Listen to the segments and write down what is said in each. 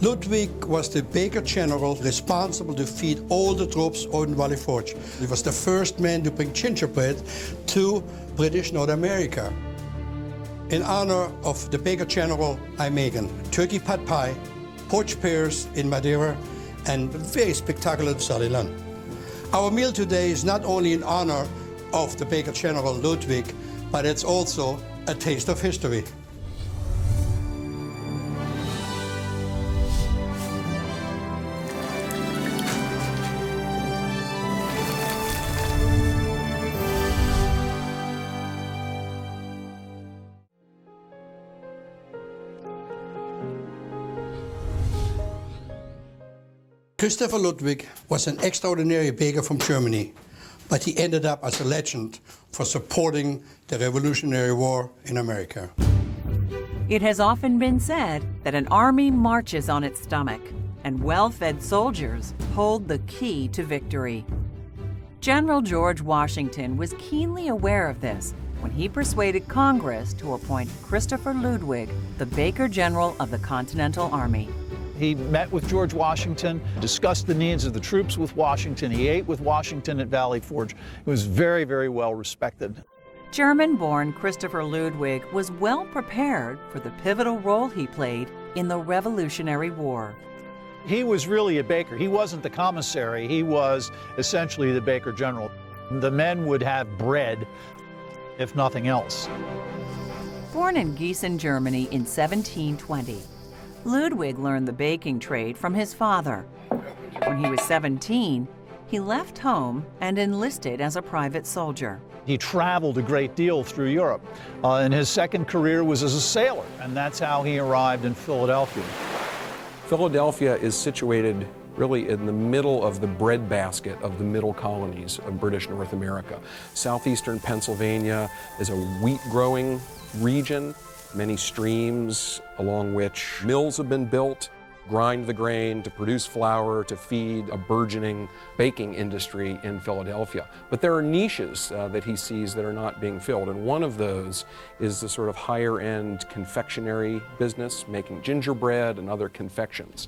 Ludwig was the baker general responsible to feed all the troops on Valley Forge. He was the first man to bring gingerbread to British North America. In honor of the baker general, I'm making turkey pot pie, poached pears in Madeira, and very spectacular salilan. Our meal today is not only in honor of the baker general Ludwig, but it's also a taste of history. Christopher Ludwig was an extraordinary baker from Germany, but he ended up as a legend for supporting the Revolutionary War in America. It has often been said that an army marches on its stomach, and well-fed soldiers hold the key to victory. General George Washington was keenly aware of this when he persuaded Congress to appoint Christopher Ludwig the Baker General of the Continental Army. He met with George Washington, discussed the needs of the troops with Washington. He ate with Washington at Valley Forge. He was very, very well respected. German-born Christopher Ludwig was well prepared for the pivotal role he played in the Revolutionary War. He was really a baker. He wasn't the commissary. He was essentially the baker general. The men would have bread, if nothing else. Born in Gießen, Germany in 1720, Ludwig learned the baking trade from his father. When he was 17, he left home and enlisted as a private soldier. He traveled a great deal through Europe, and his second career was as a sailor, and that's how he arrived in Philadelphia. Philadelphia is situated really in the middle of the breadbasket of the middle colonies of British North America. Southeastern Pennsylvania is a wheat-growing region. Many streams along which mills have been built, grind the grain to produce flour to feed a burgeoning baking industry in Philadelphia. But there are niches that he sees that are not being filled, and one of those is the sort of higher-end confectionery business, making gingerbread and other confections.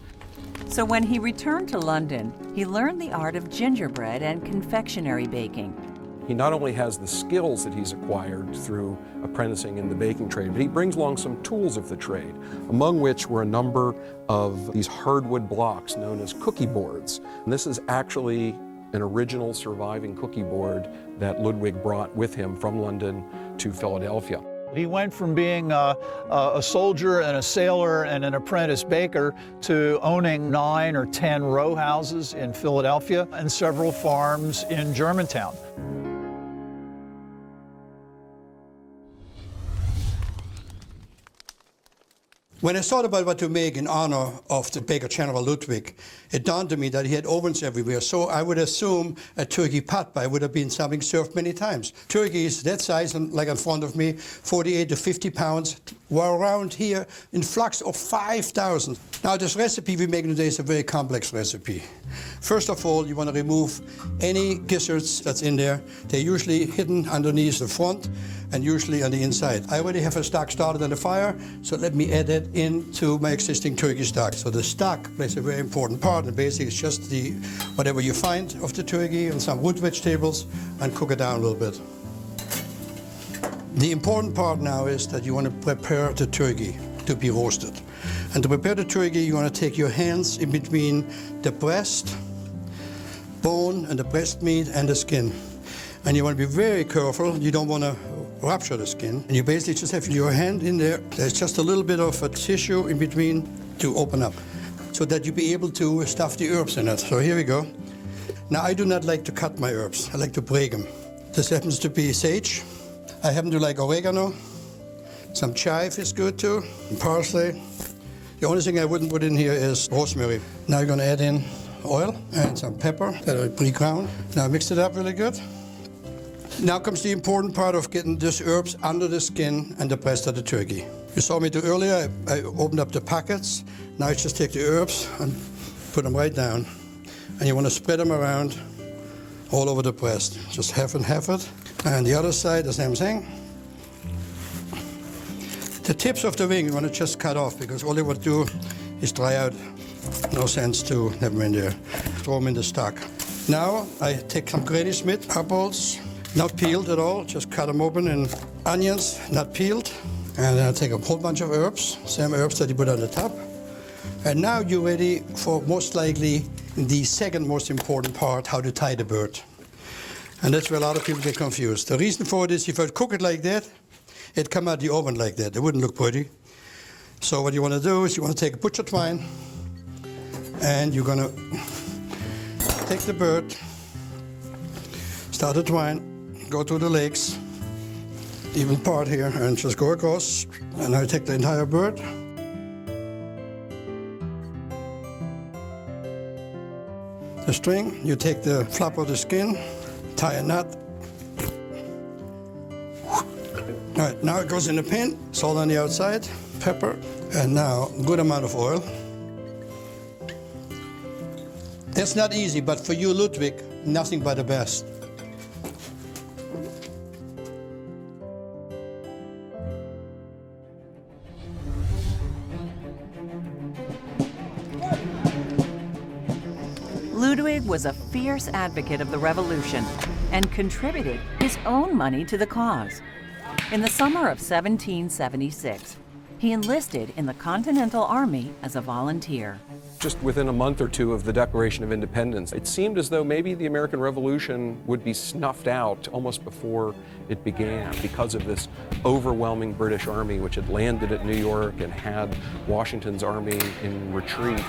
So when he returned to London, he learned the art of gingerbread and confectionery baking. He not only has the skills that he's acquired through apprenticing in the baking trade, but he brings along some tools of the trade, among which were a number of these hardwood blocks known as cookie boards. And this is actually an original surviving cookie board that Ludwig brought with him from London to Philadelphia. He went from being a soldier and a sailor and an apprentice baker to owning 9 or 10 row houses in Philadelphia and several farms in Germantown. When I thought about what to make in honor of the Baker General Ludwig, it dawned on me that he had ovens everywhere, so I would assume a turkey pot pie would have been something served many times. Turkeys that size, like in front of me, 48 to 50 pounds, were around here in flocks of 5,000. Now this recipe we make today is a very complex recipe. First of all, you want to remove any gizzards that's in there. They're usually hidden underneath the front and usually on the inside. I already have a stock started on the fire, so let me add it into my existing turkey stock. So the stock plays a very important part, and basically it's just the whatever you find of the turkey and some root vegetables, and cook it down a little bit. The important part now is that you want to prepare the turkey to be roasted. And to prepare the turkey, you want to take your hands in between the breast bone and the breast meat and the skin. And you want to be very careful. You don't want to rupture the skin. And you basically just have your hand in there. There's just a little bit of a tissue in between to open up so that you'll be able to stuff the herbs in it. So here we go. Now, I do not like to cut my herbs. I like to break them. This happens to be sage. I happen to like oregano. Some chive is good too, and parsley. The only thing I wouldn't put in here is rosemary. Now you're gonna add in oil and some pepper that I pre-ground. Now mix it up really good. Now comes the important part of getting these herbs under the skin and the breast of the turkey. You saw me do earlier, I opened up the packets. Now you just take the herbs and put them right down. And you want to spread them around all over the breast. Just half and half it. And the other side, the same thing. The tips of the wing you want to just cut off, because all they would do is dry out. No sense to have them in there. Throw them in the stock. Now I take some Granny Smith apples, not peeled at all, just cut them open, and onions, not peeled. And then I take a whole bunch of herbs, same herbs that you put on the top. And now you're ready for most likely the second most important part, how to tie the bird. And that's where a lot of people get confused. The reason for it is if I cook it like that, it'd come out the oven like that. It wouldn't look pretty. So what you want to do is you want to take a butcher twine, and you're going to take the bird, start the twine, go through the legs, even part here, and just go across. And I take the entire bird. The string, you take the flap of the skin, tie a knot. All right, now it goes in the pan, salt on the outside, pepper, and now a good amount of oil. That's not easy, but for you, Ludwig, nothing but the best. Ludwig was a fierce advocate of the revolution and contributed his own money to the cause. In the summer of 1776, he enlisted in the Continental Army as a volunteer. Just within a month or two of the Declaration of Independence, it seemed as though maybe the American Revolution would be snuffed out almost before it began because of this overwhelming British army which had landed at New York and had Washington's army in retreat.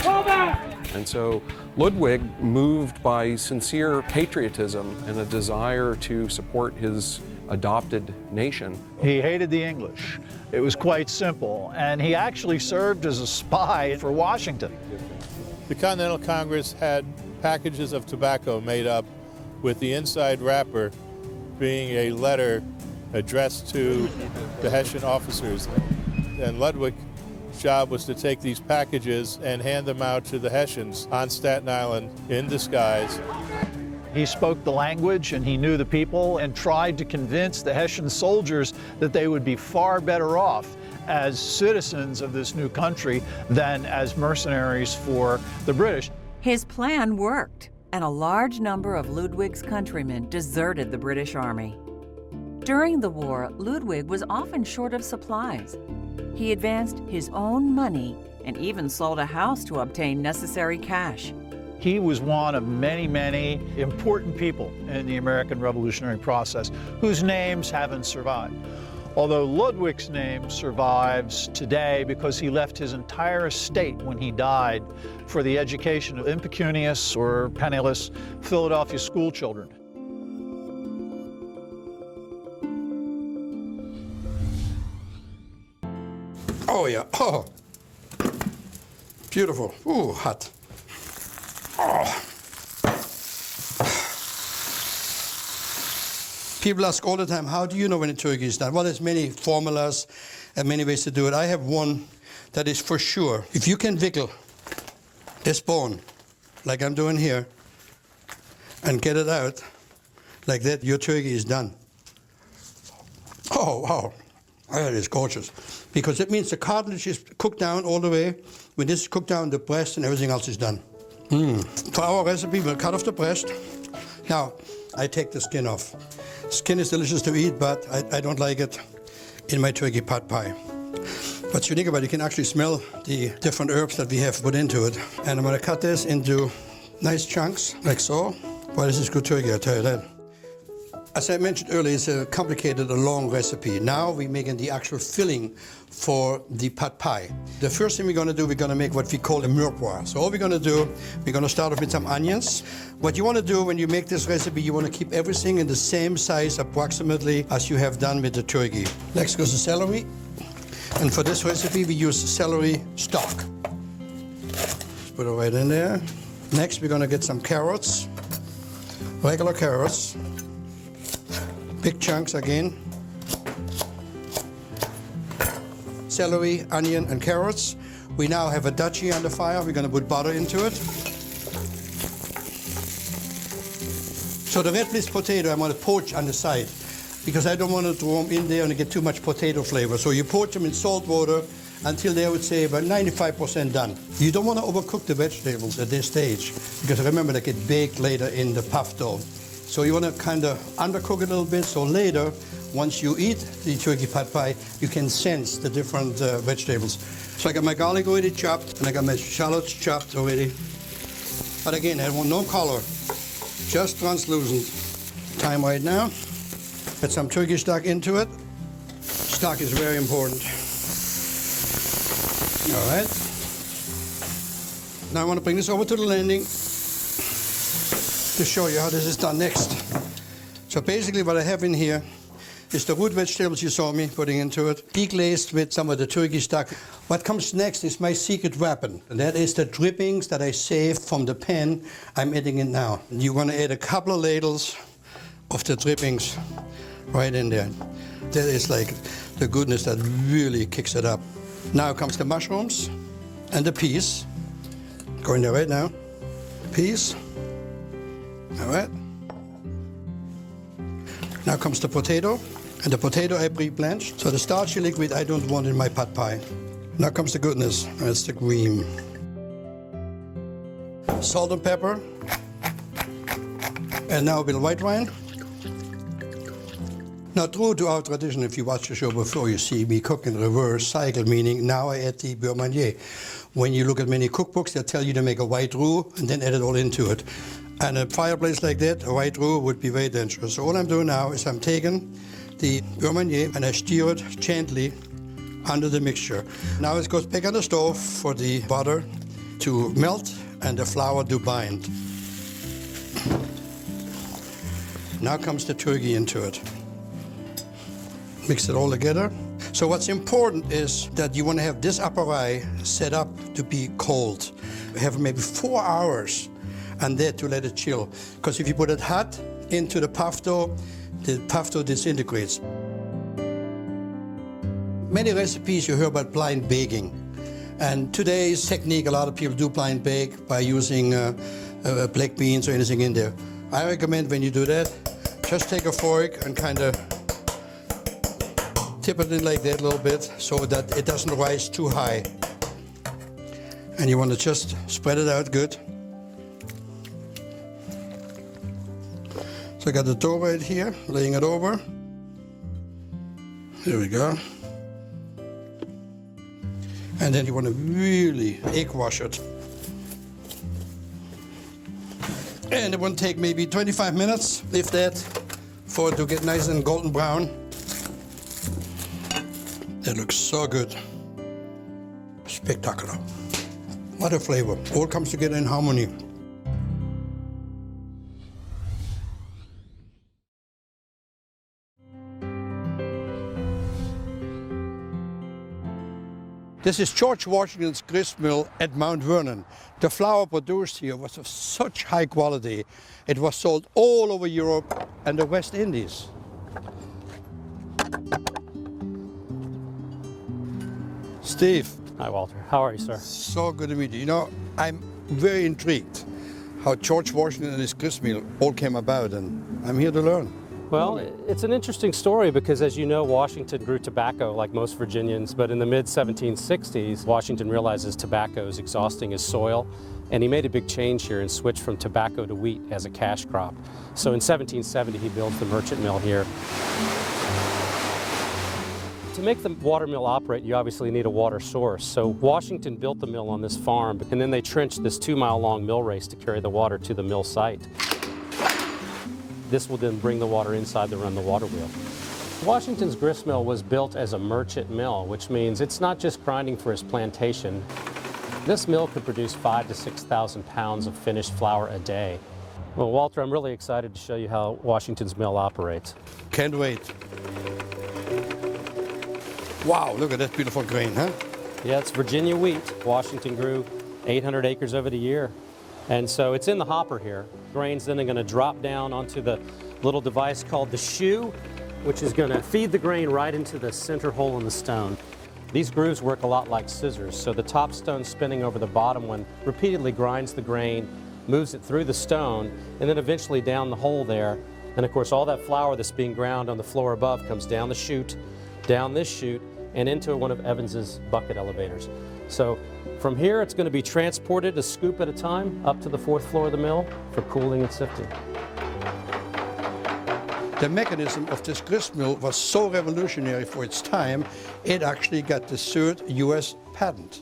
And so Ludwig, moved by sincere patriotism and a desire to support his adopted nation. He hated the English. It was quite simple, and he actually served as a spy for Washington. The Continental Congress had packages of tobacco made up with the inside wrapper being a letter addressed to the Hessian officers. And Ludwig's job was to take these packages and hand them out to the Hessians on Staten Island in disguise. He spoke the language and he knew the people and tried to convince the Hessian soldiers that they would be far better off as citizens of this new country than as mercenaries for the British. His plan worked, and a large number of Ludwig's countrymen deserted the British Army. During the war, Ludwig was often short of supplies. He advanced his own money and even sold a house to obtain necessary cash. He was one of many, many important people in the American revolutionary process whose names haven't survived. Although Ludwig's name survives today because he left his entire estate when he died for the education of impecunious or penniless Philadelphia school children. Oh yeah, oh, beautiful, ooh, hot. Oh. People ask all the time, how do you know when a turkey is done? Well, there's many formulas and many ways to do it. I have one that is for sure. If you can wiggle this bone, like I'm doing here, and get it out like that, your turkey is done. Oh, wow, that is gorgeous. Because it means the cartilage is cooked down all the way. When this is cooked down, the breast and everything else is done. For our recipe, we'll cut off the breast. Now, I take the skin off. Skin is delicious to eat, but I don't like it in my turkey pot pie. What's unique about it, you can actually smell the different herbs that we have put into it. And I'm going to cut this into nice chunks, like so. Well, this is good turkey, I'll tell you that. As I mentioned earlier, it's a complicated, a long recipe. Now we're making the actual filling for the pot pie. The first thing we're going to do, we're going to make what we call a mirepoix. So all we're going to do, we're going to start off with some onions. What you want to do when you make this recipe, you want to keep everything in the same size approximately as you have done with the turkey. Next goes the celery. And for this recipe, we use celery stalk. Just put it right in there. Next, we're going to get some carrots, regular carrots. Big chunks again. Celery, onion, and carrots. We now have a duchy on the fire. We're going to put butter into it. So the red bliss potato, I'm going to poach on the side because I don't want to throw them in there and get too much potato flavor. So you poach them in salt water until they would say about 95% done. You don't want to overcook the vegetables at this stage, because remember they get baked later in the puff dough. So you want to kind of undercook it a little bit, so later, once you eat the turkey pad pie, you can sense the different vegetables. So I got my garlic already chopped, and I got my shallots chopped already. But again, I want no color, just translucent. Time right now. Put some turkey stock into it. Stock is very important. All right. Now I want to bring this over to the landing to show you how this is done next. So basically what I have in here is the root vegetables you saw me putting into it, deglazed with some of the turkey stock. What comes next is my secret weapon, and that is the drippings that I saved from the pan. I'm adding it now. You're going to add a couple of ladles of the drippings right in there. That is like the goodness that really kicks it up. Now comes the mushrooms and the peas. Going there right now. Peas. All right. Now comes the potato. And the potato I pre-blanched. So the starchy liquid I don't want in my pad pie. Now comes the goodness. That's the cream. Salt and pepper. And now a bit of white wine. Now, true to our tradition, if you watch the show before, you see me cook in reverse cycle, meaning now I add the beurre manier. When you look at many cookbooks, they tell you to make a white roux and then add it all into it. And a fireplace like that, a white roux would be very dangerous. So all I'm doing now is I'm taking the beurre manier and I steer it gently under the mixture. Now it goes back on the stove for the butter to melt and the flour to bind. Now comes the turkey into it. Mix it all together. So what's important is that you want to have this appareil set up to be cold. Have maybe 4 hours and then to let it chill. Because if you put it hot into the puff dough disintegrates. Many recipes you hear about blind baking. And today's technique, a lot of people do blind bake by using black beans or anything in there. I recommend when you do that, just take a fork and kind of tip it in like that a little bit so that it doesn't rise too high. And you want to just spread it out good. So I got the dough right here, laying it over. There we go. And then you want to really egg wash it. And it will take maybe 25 minutes, if that, for it to get nice and golden brown. That looks so good. Spectacular. What a flavor. All comes together in harmony. This is George Washington's gristmill at Mount Vernon. The flour produced here was of such high quality. It was sold all over Europe and the West Indies. Steve. Hi, Walter. How are you, sir? So good to meet you. You know, I'm very intrigued how George Washington and his gristmill all came about, and I'm here to learn. Well, it's an interesting story because, as you know, Washington grew tobacco like most Virginians, but in the mid-1760s, Washington realizes tobacco is exhausting his soil, and he made a big change here and switched from tobacco to wheat as a cash crop. So in 1770, he built the merchant mill here. To make the water mill operate, you obviously need a water source. So Washington built the mill on this farm, and then they trenched this 2-mile-long mill race to carry the water to the mill site. This will then bring the water inside to run the water wheel. Washington's gristmill was built as a merchant mill, which means it's not just grinding for his plantation. This mill could produce 5,000 to 6,000 pounds of finished flour a day. Well, Walter, I'm really excited to show you how Washington's mill operates. Can't wait. Wow, look at that beautiful grain, huh? Yeah, it's Virginia wheat. Washington grew 800 acres over the year. And so it's in the hopper here. Grain's then going to drop down onto the little device called the shoe, which is going to feed the grain right into the center hole in the stone. These grooves work a lot like scissors, so the top stone spinning over the bottom one repeatedly grinds the grain, moves it through the stone, and then eventually down the hole there. And of course, all that flour that's being ground on the floor above comes down the chute, down this chute, and into one of Evans's bucket elevators. So from here, it's going to be transported a scoop at a time up to the 4th floor of the mill for cooling and sifting. The mechanism of this gristmill was so revolutionary for its time, it actually got the 3rd US patent.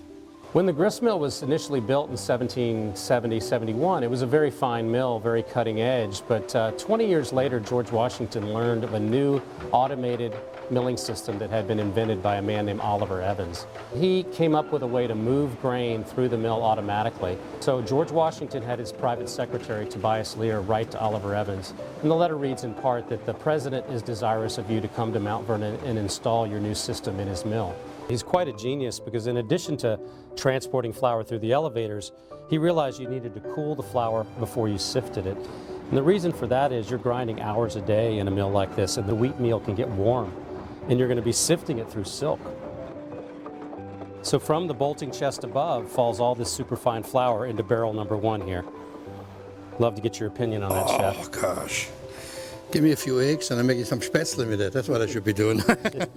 When the gristmill was initially built in 1770-71, it was a very fine mill, very cutting edge, but 20 years later, George Washington learned of a new automated milling system that had been invented by a man named Oliver Evans. He came up with a way to move grain through the mill automatically. So George Washington had his private secretary, Tobias Lear, write to Oliver Evans. And the letter reads in part that the president is desirous of you to come to Mount Vernon and install your new system in his mill. He's quite a genius because in addition to transporting flour through the elevators, he realized you needed to cool the flour before you sifted it. And the reason for that is you're grinding hours a day in a mill like this, and the wheat meal can get warm, and you're going to be sifting it through silk. So from the bolting chest above falls all this superfine flour into barrel number 1 here. Love to get your opinion on that, Chef. Oh, gosh. Give me a few eggs and I'll make you some spätzle with it. That's what I should be doing.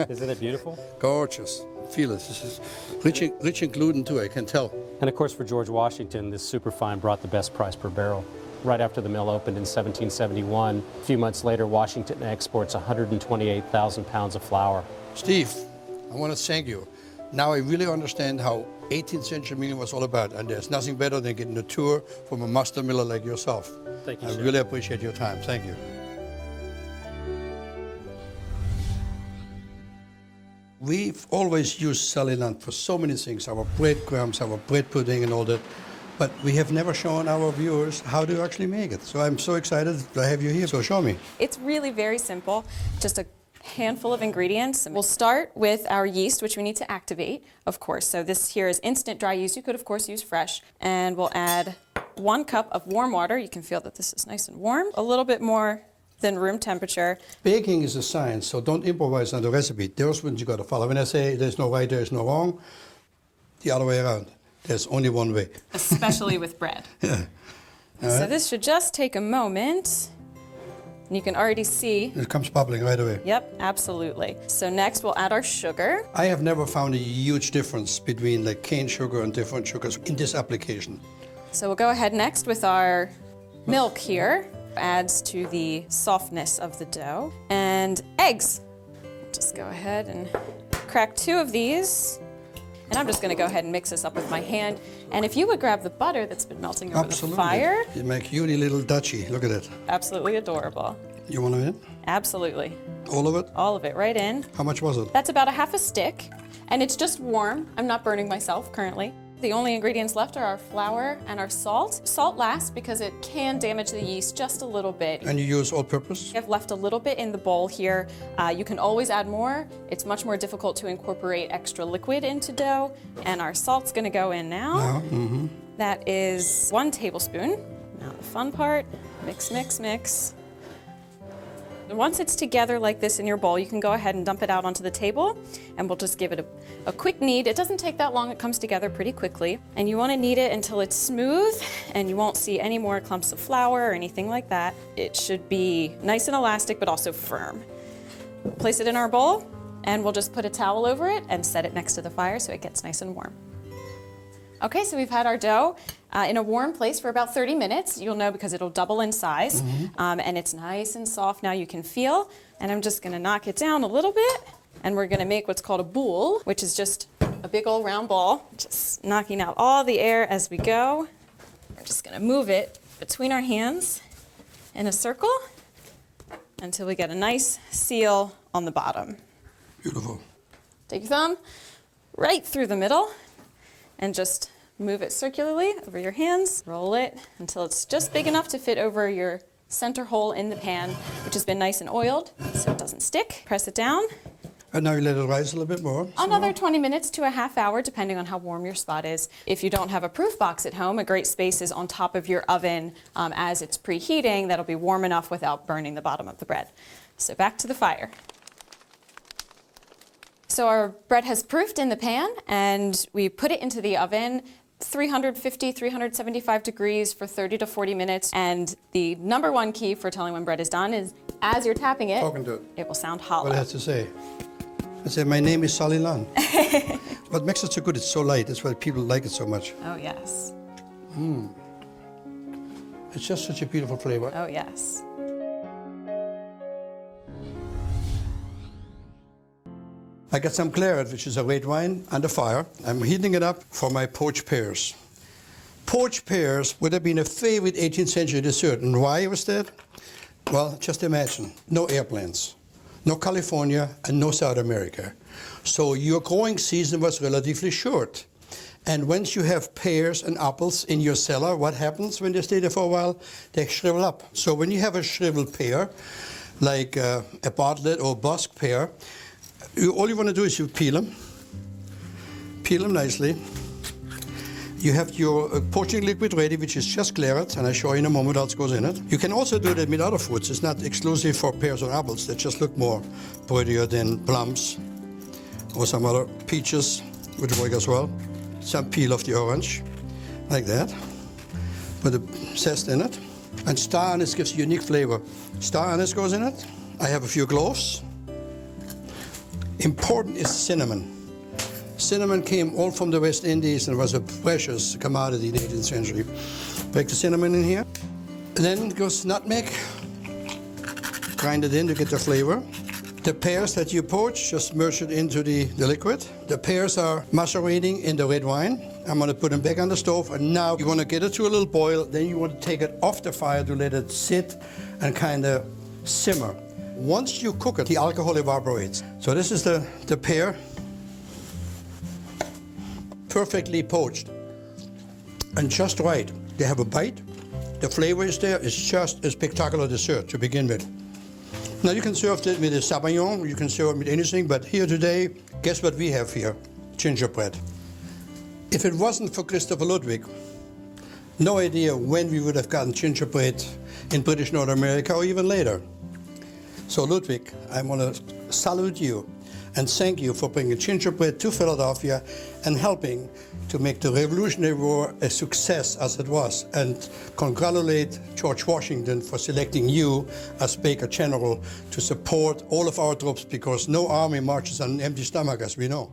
Isn't it beautiful? Gorgeous. Feel it. This is rich in gluten too, I can tell. And of course for George Washington, this superfine brought the best price per barrel. Right after the mill opened in 1771, a few months later, Washington exports 128,000 pounds of flour. Steve, I want to thank you. Now I really understand how 18th century milling was all about, and there's nothing better than getting a tour from a master miller like yourself. Thank you, I Chef. really appreciate your time. Thank you. We've always used Stellino for so many things, our breadcrumbs, our bread pudding and all that, but we have never shown our viewers how to actually make it. So I'm so excited to have you here, so show me. It's really very simple, just a handful of ingredients. We'll start with our yeast, which we need to activate, of course. So this here is instant dry yeast. You could, of course, use fresh. And we'll add 1 cup of warm water. You can feel that this is nice and warm. A little bit more than room temperature. Baking is a science, so don't improvise on the recipe. There's what you got to follow. When I say there's no right, there's no wrong, the other way around. There's only one way. Especially with bread. Yeah. So this should just take a moment. And you can already see. It comes bubbling right away. Yep, absolutely. So next we'll add our sugar. I have never found a huge difference between like cane sugar and different sugars in this application. So we'll go ahead next with our milk here. Adds to the softness of the dough. And eggs. Just go ahead and crack 2 of these. And I'm just going to go ahead and mix this up with my hand. And if you would grab the butter that's been melting over the fire. You make cutie little duchy. Look at it. Absolutely adorable. You want it in? Absolutely. All of it? All of it right in. How much was it? That's about a half a stick. And it's just warm. I'm not burning myself currently. The only ingredients left are our flour and our salt. Salt lasts because it can damage the yeast just a little bit. And you use all-purpose? I've left a little bit in the bowl here. You can always add more. It's much more difficult to incorporate extra liquid into dough. And our salt's gonna go in now. That is 1 tablespoon. Now the fun part, mix, mix, mix. And once it's together like this in your bowl, you can go ahead and dump it out onto the table, and we'll just give it a quick knead. It doesn't take that long, it comes together pretty quickly. And you want to knead it until it's smooth, and you won't see any more clumps of flour or anything like that. It should be nice and elastic, but also firm. Place it in our bowl, and we'll just put a towel over it and set it next to the fire so it gets nice and warm. Okay, so we've had our dough in a warm place for about 30 minutes. You'll know because it'll double in size. And it's nice and soft now, you can feel. And I'm just gonna knock it down a little bit. And we're gonna make what's called a boule, which is just a big old round ball. Just knocking out all the air as we go. We're just gonna move it between our hands in a circle until we get a nice seal on the bottom. Beautiful. Take your thumb right through the middle and just move it circularly over your hands. Roll it until it's just big enough to fit over your center hole in the pan, which has been nice and oiled so it doesn't stick. Press it down. And now you let it rise a little bit more. Another 20 minutes to a half hour, depending on how warm your spot is. If you don't have a proof box at home, a great space is on top of your oven as it's preheating. That'll be warm enough without burning the bottom of the bread. So back to the fire. So our bread has proofed in the pan, and we put it into the oven, 350, 375 degrees for 30 to 40 minutes. And the number 1 key for telling when bread is done is as you're tapping it, Talking to it. it will sound hollow. What it has to say. I say, my name is Salilan. What makes it so good, it's so light. That's why people like it so much. Oh, yes. It's just such a beautiful flavor. Oh, yes. I got some claret, which is a red wine, under fire. I'm heating it up for my poached pears. Poached pears would have been a favorite 18th century dessert. And why was that? Well, just imagine, no airplanes, no California, and no South America. So your growing season was relatively short. And once you have pears and apples in your cellar, what happens when they stay there for a while? They shrivel up. So when you have a shriveled pear, like a Bartlett or Bosc pear, all you want to do is you peel them nicely. You have your poaching liquid ready, which is just claret, and I'll show you in a moment what else goes in it. You can also do that with other fruits. It's not exclusive for pears or apples. They just look more prettier than plums or some other peaches, which work as well. Some peel off the orange, like that. Put a zest in it. And star anise gives a unique flavor. Star anise goes in it. I have a few cloves. Important is cinnamon. Cinnamon came all from the West Indies and was a precious commodity in the 18th century. Break the cinnamon in here. And then goes nutmeg. Grind it in to get the flavor. The pears that you poach, just merge it into the liquid. The pears are macerating in the red wine. I'm going to put them back on the stove, and now you want to get it to a little boil. Then you want to take it off the fire to let it sit and kind of simmer. Once you cook it, the alcohol evaporates. So this is the pear, perfectly poached and just right. They have a bite. The flavor is there. It's just a spectacular dessert to begin with. Now you can serve it with a sabayon, you can serve it with anything, but here today, guess what we have here? Gingerbread. If it wasn't for Christopher Ludwig, no idea when we would have gotten gingerbread in British North America or even later. So Ludwig, I want to salute you and thank you for bringing gingerbread to Philadelphia and helping to make the Revolutionary War a success as it was, and congratulate George Washington for selecting you as Baker General to support all of our troops, because no army marches on an empty stomach, as we know.